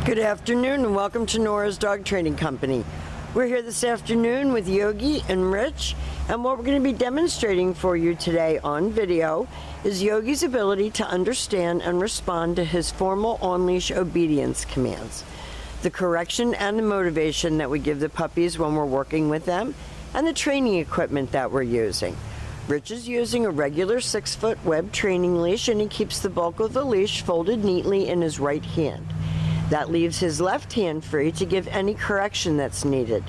Good afternoon and welcome to Nora's Dog Training Company. We're here this afternoon with Yogi and Rich, and what we're going to be demonstrating for you today on video is Yogi's ability to understand and respond to his formal on-leash obedience commands, the correction and the motivation that we give the puppies when we're working with them, and the training equipment that we're using. Rich is using a regular 6-foot web training leash, and he keeps the bulk of the leash folded neatly in his right hand. That leaves his left hand free to give any correction that's needed.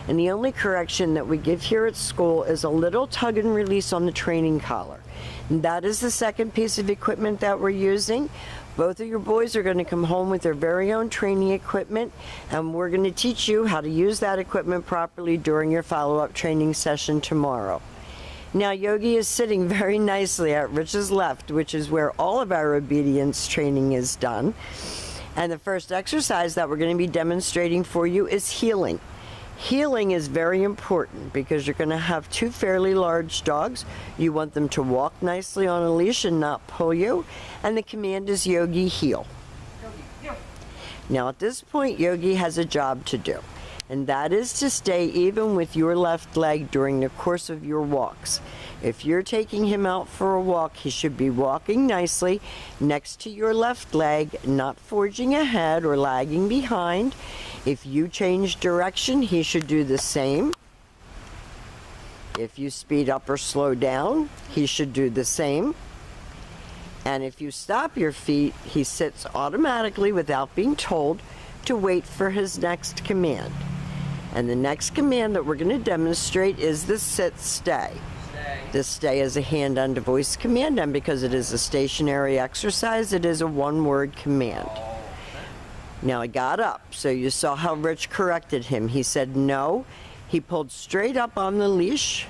And the only correction that we give here at school is a little tug and release on the training collar. And that is the second piece of equipment that we're using. Both of your boys are going to come home with their very own training equipment, and we're going to teach you how to use that equipment properly during your follow-up training session tomorrow. Now, Yogi is sitting very nicely at Rich's left, which is where all of our obedience training is done. And the first exercise that we're going to be demonstrating for you is heeling. Heeling is very important because you're going to have two fairly large dogs. You want them to walk nicely on a leash and not pull you. And the command is Yogi, heel. Now at this point, Yogi has a job to do, and that is to stay even with your left leg during the course of your walks. If you're taking him out for a walk, he should be walking nicely next to your left leg, not forging ahead or lagging behind. If you change direction, he should do the same. If you speed up or slow down, he should do the same. And if you stop your feet, he sits automatically without being told to wait for his next command. And the next command that we're going to demonstrate is the sit stay. This stay is a hand under voice command, and because it is a stationary exercise, it is a one-word command. Now he got up, so you saw how Rich corrected him. He said no. He pulled straight up on the leash,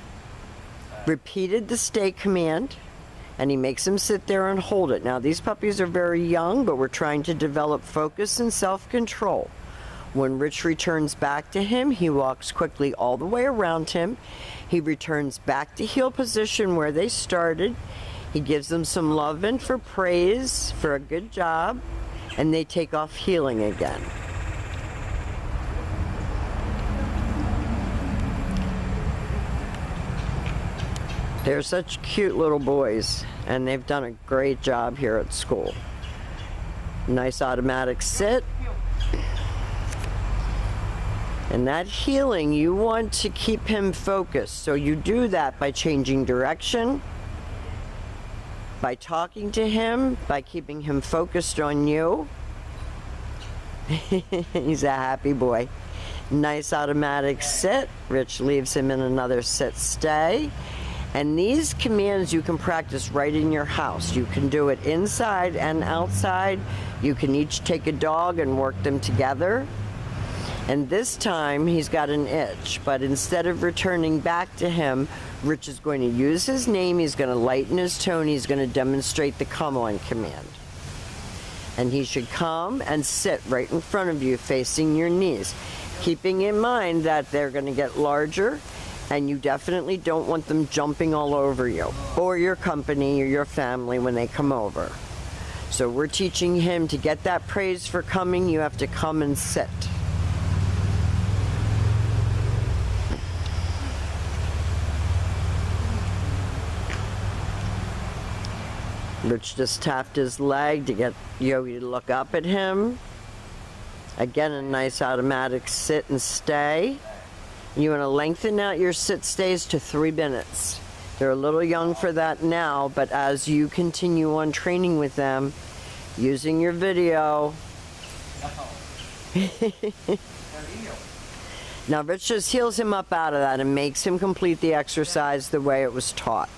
repeated the stay command, and he makes him sit there and hold it. Now these puppies are very young, but we're trying to develop focus and self-control. When Rich returns back to him, he walks quickly all the way around him. He returns back to heel position where they started. He gives them some love and for praise for a good job, and they take off heeling again. They're such cute little boys, and they've done a great job here at school. Nice automatic sit. And that heeling, you want to keep him focused. So you do that by changing direction, by talking to him, by keeping him focused on you. He's a happy boy. Nice automatic sit. Rich leaves him in another sit stay. And these commands you can practice right in your house. You can do it inside and outside. You can each take a dog and work them together. And this time he's got an itch, but instead of returning back to him, Rich is going to use his name, he's going to lighten his tone, he's going to demonstrate the come on command. And he should come and sit right in front of you facing your knees, keeping in mind that they're going to get larger, and you definitely don't want them jumping all over you or your company or your family when they come over. So we're teaching him to get that praise for coming, you have to come and sit. Rich just tapped his leg to get Yogi to look up at him. Again, a nice automatic sit and stay. You want to lengthen out your sit stays to 3 minutes. They're a little young for that now, but as you continue on training with them, using your video. Now Rich just heels him up out of that and makes him complete the exercise the way it was taught.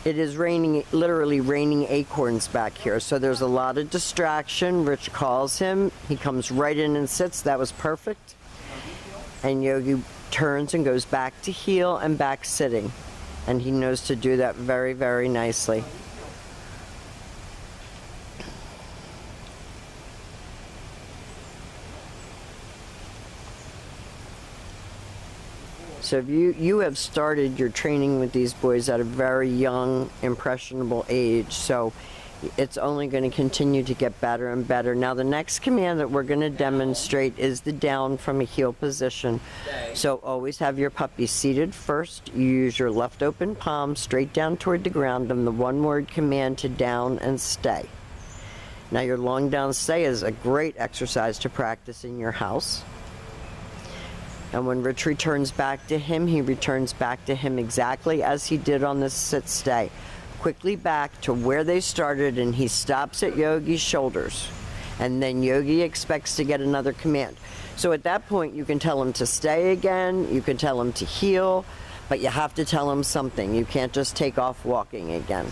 It is raining, literally raining acorns back here, so there's a lot of distraction. Rich calls him. He comes right in and sits. That was perfect. And Yogi turns and goes back to heel and back sitting. And he knows to do that very, very nicely. So if you have started your training with these boys at a very young, impressionable age, so It's only going to continue to get better and better. Now the next command that we're going to demonstrate is the down from a heel position. So always have your puppy seated first. You use your left open palm straight down toward the ground and the one-word command to down and stay. Now your long down stay is a great exercise to practice in your house. And when Rich returns back to him, he returns back to him exactly as he did on the sit stay. Quickly back to where they started, and he stops at Yogi's shoulders. And then Yogi expects to get another command. So at that point, you can tell him to stay again, you can tell him to heel, but you have to tell him something. You can't just take off walking again.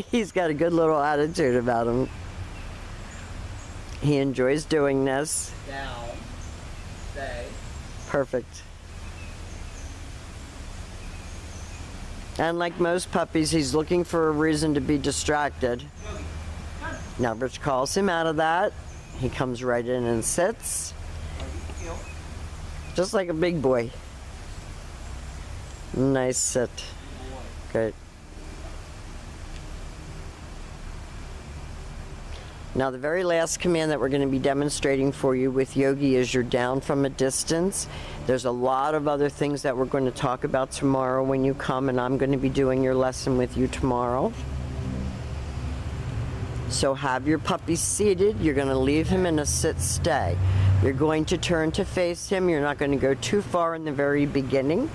He's got a good little attitude about him. He enjoys doing this. Down, stay. Perfect. And like most puppies, he's looking for a reason to be distracted. Now Rich calls him out of that. He comes right in and sits. Just like a big boy. Nice sit. Great. Now the very last command that we're going to be demonstrating for you with Yogi is your down from a distance. There's a lot of other things that we're going to talk about tomorrow when you come, and I'm going to be doing your lesson with you tomorrow. So have your puppy seated. You're going to leave him in a sit stay. You're going to turn to face him. You're not going to go too far in the very beginning.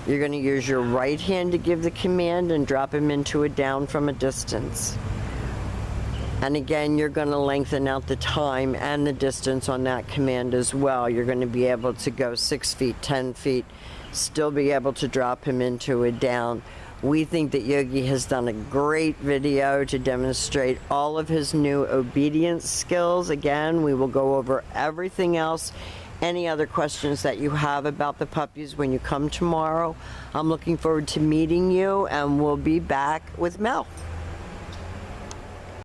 You're going to use your right hand to give the command and drop him into a down from a distance. And again, you're going to lengthen out the time and the distance on that command as well. You're going to be able to go 6 feet, 10 feet, still be able to drop him into a down. We think that Yogi has done a great video to demonstrate all of his new obedience skills. Again, we will go over everything else. Any other questions that you have about the puppies when you come tomorrow. I'm looking forward to meeting you, and we'll be back with Mel.